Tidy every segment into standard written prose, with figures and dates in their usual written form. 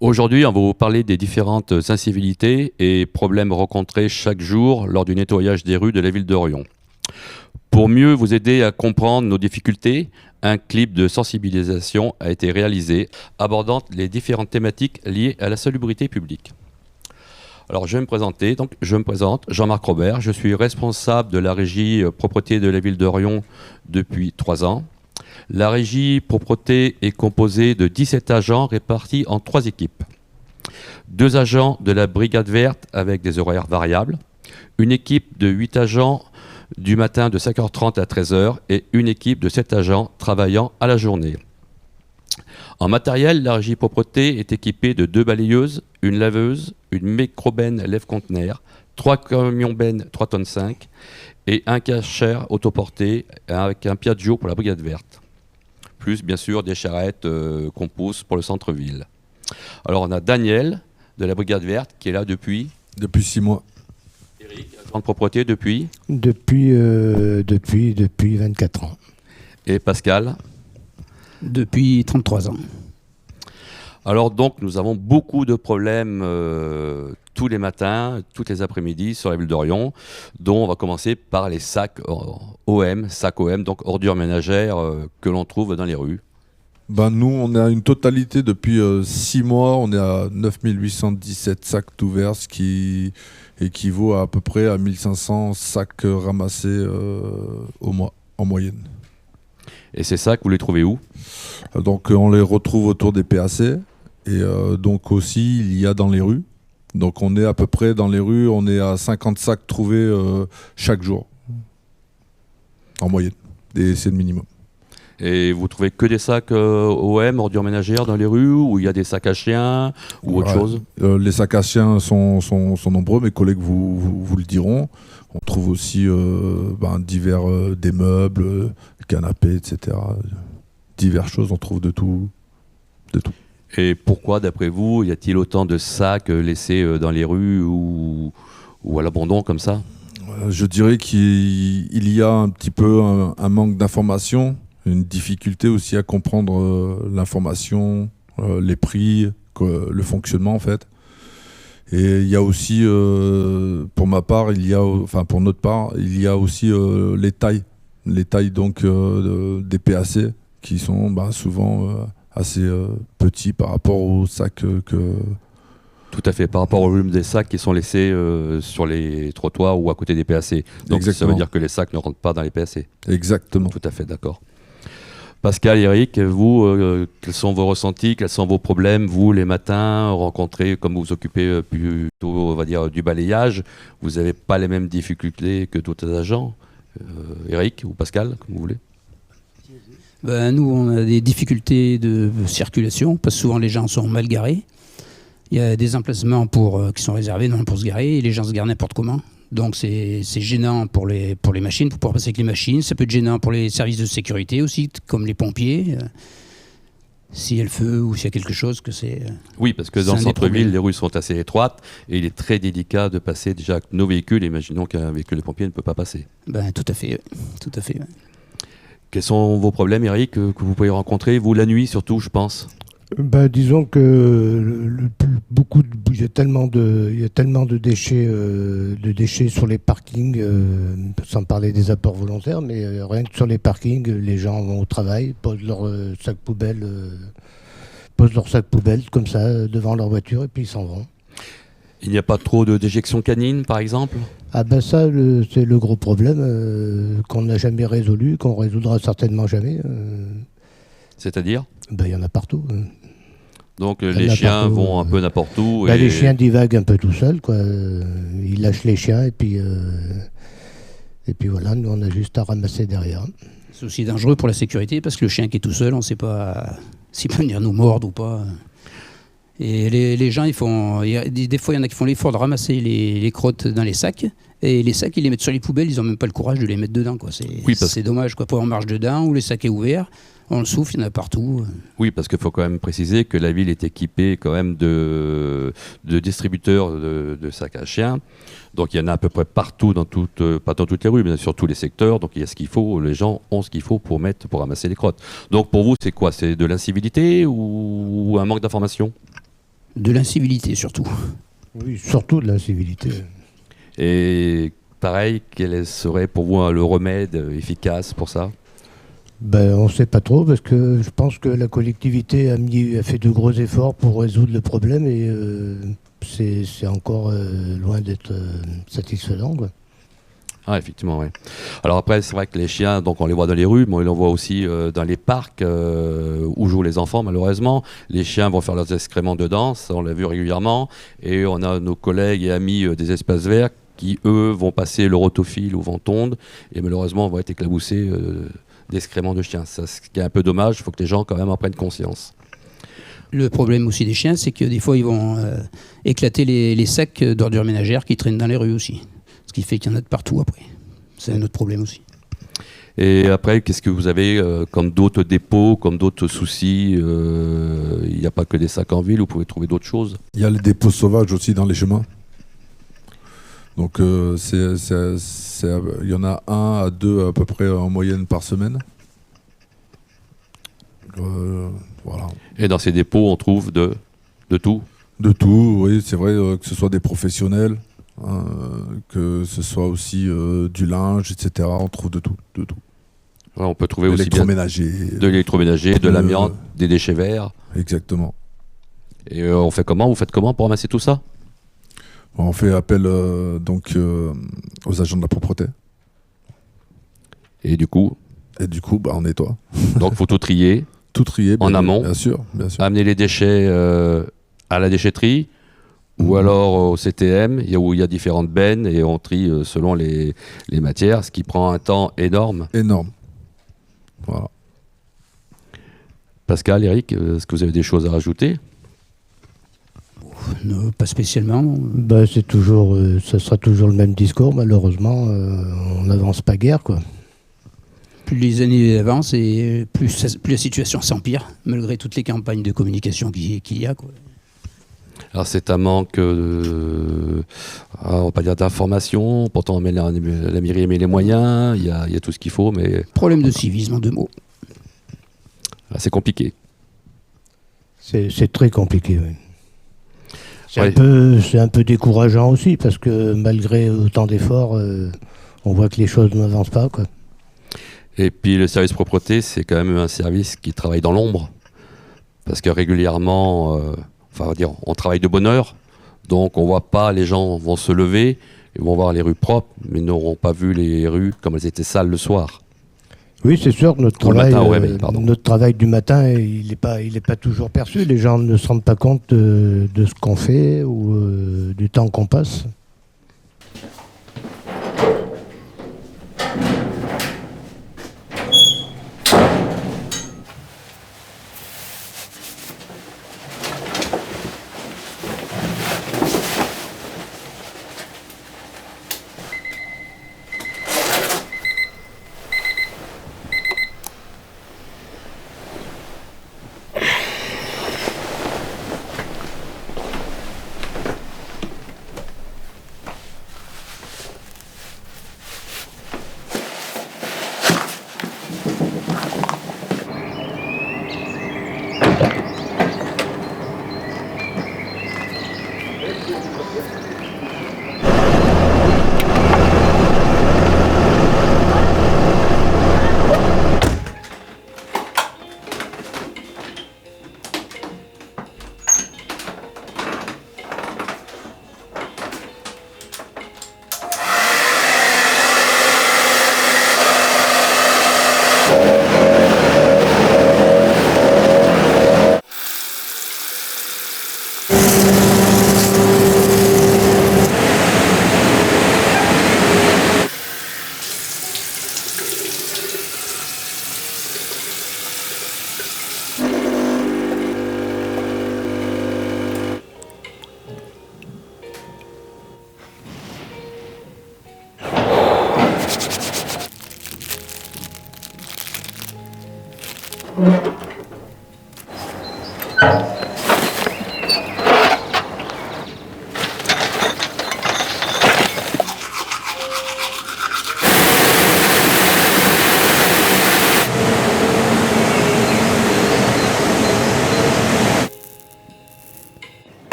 Aujourd'hui, on va vous parler des différentes incivilités et problèmes rencontrés chaque jour lors du nettoyage des rues de la ville d'Orion. Pour mieux vous aider à comprendre nos difficultés, un clip de sensibilisation a été réalisé abordant les différentes thématiques liées à la salubrité publique. Alors je vais me présenter, je me présente, Jean-Marc Robert, je suis responsable de la régie propreté de la ville d'Orion depuis 3 ans. La régie propreté est composée de 17 agents répartis en 3 équipes. 2 agents de la brigade verte avec des horaires variables, une équipe de 8 agents du matin de 5h30 à 13h et une équipe de 7 agents travaillant à la journée. En matériel, la régie propreté est équipée de 2 balayeuses, une laveuse, une micro-benne lève-conteneur, 3 camions-bennes 3 tonnes 5 et un cachère autoporté avec un Piaggio pour la brigade verte. Plus bien sûr des charrettes qu'on pousse pour le centre-ville. Alors on a Daniel de la brigade verte qui est là depuis 6 mois. Eric, agent de propreté depuis Depuis 24 ans. Et Pascal Depuis 33 ans. Alors donc nous avons beaucoup de problèmes tous les matins, toutes les après-midi sur la ville d'Orion, dont on va commencer par les sacs OM, donc ordures ménagères que l'on trouve dans les rues. Nous, on a une totalité depuis 6 mois, on est à 9817 sacs ouverts, ce qui équivaut à peu près à 1500 sacs ramassés au mois, en moyenne. Et ces sacs, vous les trouvez où? Donc on les retrouve autour des PAC, et donc aussi il y a dans les rues. Donc on est à peu près dans les rues, on est à 50 sacs trouvés chaque jour, en moyenne, et c'est le minimum. Et vous trouvez que des sacs OM, ordures ménagères dans les rues, ou il y a des sacs à chiens, ou autre chose? Les sacs à chiens sont nombreux, mes collègues vous le diront. On trouve aussi divers des meubles, canapés, etc. Diverses choses, on trouve de tout. Et pourquoi, d'après vous, y a-t-il autant de sacs laissés dans les rues ou à l'abandon comme ça? Je dirais qu'il y a un petit peu un manque d'information, une difficulté aussi à comprendre l'information, les prix, le fonctionnement en fait. Et il y a aussi, pour notre part, il y a aussi les tailles donc des PAC qui sont souvent assez petits par rapport aux sacs que... Tout à fait, par rapport au volume des sacs qui sont laissés sur les trottoirs ou à côté des PAC. Donc Exactement. Ça veut dire que les sacs ne rentrent pas dans les PAC. Exactement. Tout à fait, d'accord. Pascal, Eric, vous, quels sont vos ressentis, quels sont vos problèmes, vous, les matins, rencontrés, comme vous vous occupez plutôt, on va dire, du balayage, vous n'avez pas les mêmes difficultés que d'autres agents? Eric ou Pascal, comme vous voulez? Nous, on a des difficultés de circulation, parce que souvent les gens sont mal garés. Il y a des emplacements qui sont réservés non pour se garer, et les gens se garent n'importe comment. Donc c'est gênant pour les machines, pour pouvoir passer avec les machines. Ça peut être gênant pour les services de sécurité aussi, comme les pompiers. S'il y a le feu ou s'il y a quelque chose que c'est... Oui, parce que dans le centre-ville, les rues sont assez étroites et il est très délicat de passer déjà avec nos véhicules. Imaginons qu'un véhicule de pompier ne peut pas passer. Tout à fait, tout à fait. Quels sont vos problèmes, Eric, que vous pouvez rencontrer, vous, la nuit surtout, je pense? Disons que il y a tellement de déchets sur les parkings, sans parler des apports volontaires, mais rien que sur les parkings, les gens vont au travail, posent leur sac poubelle comme ça devant leur voiture et puis ils s'en vont. Il n'y a pas trop de déjections canines, par exemple? Ça, c'est le gros problème qu'on n'a jamais résolu, qu'on résoudra certainement jamais. C'est-à-dire? Il y en a partout. Donc les chiens vont un peu n'importe où. Les chiens divaguent un peu tout seuls, quoi. Ils lâchent les chiens et puis voilà, nous on a juste à ramasser derrière. C'est aussi dangereux pour la sécurité parce que le chien qui est tout seul, on ne sait pas s'il peut venir nous mordre ou pas. Et les gens, des fois il y en a qui font l'effort de ramasser les crottes dans les sacs. Et les sacs, ils les mettent sur les poubelles, ils n'ont même pas le courage de les mettre dedans, quoi. C'est dommage, quoi. Pour on marche dedans, ou le sac est ouvert, on le souffle, il y en a partout. Oui, parce qu'il faut quand même préciser que la ville est équipée quand même de distributeurs de sacs à chiens. Donc il y en a à peu près partout, pas dans toutes les rues, mais sur tous les secteurs. Donc il y a ce qu'il faut, les gens ont ce qu'il faut pour ramasser les crottes. Donc pour vous, c'est quoi? C'est de l'incivilité ou un manque d'information? De l'incivilité surtout. Oui, surtout de l'incivilité. Et pareil, quel serait pour vous le remède efficace pour ça? Ben, on ne sait pas trop parce que je pense que la collectivité a fait de gros efforts pour résoudre le problème et c'est encore loin d'être satisfaisant, quoi. Ah, effectivement, oui. Alors après, c'est vrai que les chiens, donc on les voit dans les rues, mais on les voit aussi dans les parcs où jouent les enfants, malheureusement. Les chiens vont faire leurs excréments dedans, ça on l'a vu régulièrement. Et on a nos collègues et amis des espaces verts qui, eux, vont passer le rotophile ou vont tondre et malheureusement vont être éclaboussés d'excréments de chiens. Ça, ce qui est un peu dommage, il faut que les gens quand même en prennent conscience. Le problème aussi des chiens, c'est que des fois, ils vont éclater les sacs d'ordures ménagères qui traînent dans les rues aussi. Ce qui fait qu'il y en a de partout après. C'est un autre problème aussi. Et après, qu'est-ce que vous avez comme d'autres dépôts, comme d'autres soucis? Il n'y a pas que des sacs en ville, vous pouvez trouver d'autres choses. Il y a les dépôts sauvages aussi dans les chemins. Donc il y en a 1 à 2 à peu près en moyenne par semaine. Voilà. Et dans ces dépôts, on trouve de tout. De tout, oui, c'est vrai, que ce soit des professionnels, que ce soit aussi du linge, etc. On trouve de tout. Ouais, on peut trouver aussi bien de l'électroménager, de l'amiante, des déchets verts. Exactement. Et on fait comment? Vous faites comment pour ramasser tout ça? On fait appel aux agents de la propreté. Et du coup, on nettoie. donc faut tout trier. Tout trier en amont. Bien sûr. Amener les déchets à la déchetterie ou alors au CTM, où il y a différentes bennes et on trie selon les matières, ce qui prend un temps énorme. Énorme. Voilà. Pascal, Eric, est-ce que vous avez des choses à rajouter? Non, pas spécialement. Bah, ça sera toujours le même discours, malheureusement. On n'avance pas guère, quoi. Plus les années avancent et plus la situation s'empire, malgré toutes les campagnes de communication qu'il y a, quoi. Alors c'est un manque, on va pas dire d'information, pourtant la mairie met les moyens, il y a tout ce qu'il faut, mais... Problème de civisme en 2 mots. C'est compliqué. C'est très compliqué, oui. Ouais. C'est un peu décourageant aussi, parce que malgré autant d'efforts, on voit que les choses n'avancent pas, quoi. Et puis le service propreté, c'est quand même un service qui travaille dans l'ombre, parce que régulièrement, on travaille de bonne heure, donc on voit pas, les gens vont se lever, ils vont voir les rues propres, mais n'auront pas vu les rues comme elles étaient sales le soir. Oui, c'est sûr, notre travail du matin, il n'est pas toujours perçu. Les gens ne se rendent pas compte de ce qu'on fait ou du temps qu'on passe.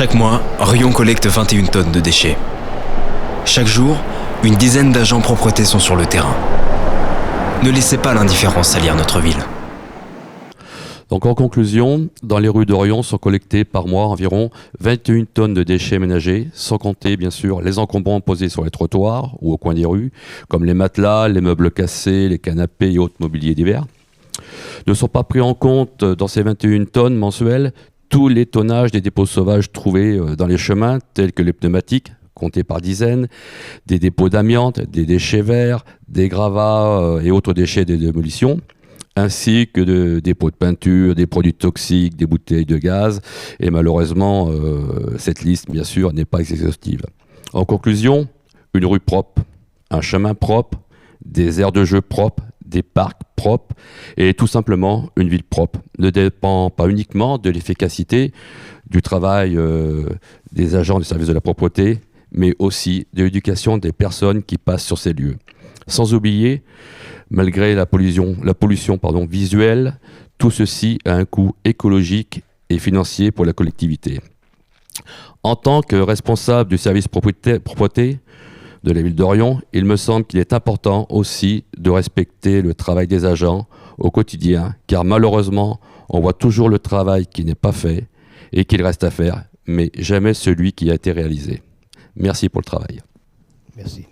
Chaque mois, Riom collecte 21 tonnes de déchets. Chaque jour, une dizaine d'agents propreté sont sur le terrain. Ne laissez pas l'indifférence salir notre ville. Donc en conclusion, dans les rues d'Orion sont collectées par mois environ 21 tonnes de déchets ménagers, sans compter bien sûr les encombrants posés sur les trottoirs ou au coin des rues, comme les matelas, les meubles cassés, les canapés et autres mobiliers divers. Ne sont pas pris en compte dans ces 21 tonnes mensuelles tous les tonnages des dépôts sauvages trouvés dans les chemins, tels que les pneumatiques, comptés par dizaines, des dépôts d'amiante, des déchets verts, des gravats et autres déchets de démolition, ainsi que de dépôts de peinture, des produits toxiques, des bouteilles de gaz. Et malheureusement, cette liste, bien sûr, n'est pas exhaustive. En conclusion, une rue propre, un chemin propre, des aires de jeu propres, des parcs propres et tout simplement une ville propre ne dépend pas uniquement de l'efficacité du travail des agents du service de la propreté, mais aussi de l'éducation des personnes qui passent sur ces lieux. Sans oublier, malgré la pollution visuelle, tout ceci a un coût écologique et financier pour la collectivité. En tant que responsable du service propreté de la ville d'Orion, il me semble qu'il est important aussi de respecter le travail des agents au quotidien, car malheureusement, on voit toujours le travail qui n'est pas fait et qu'il reste à faire, mais jamais celui qui a été réalisé. Merci pour le travail. Merci.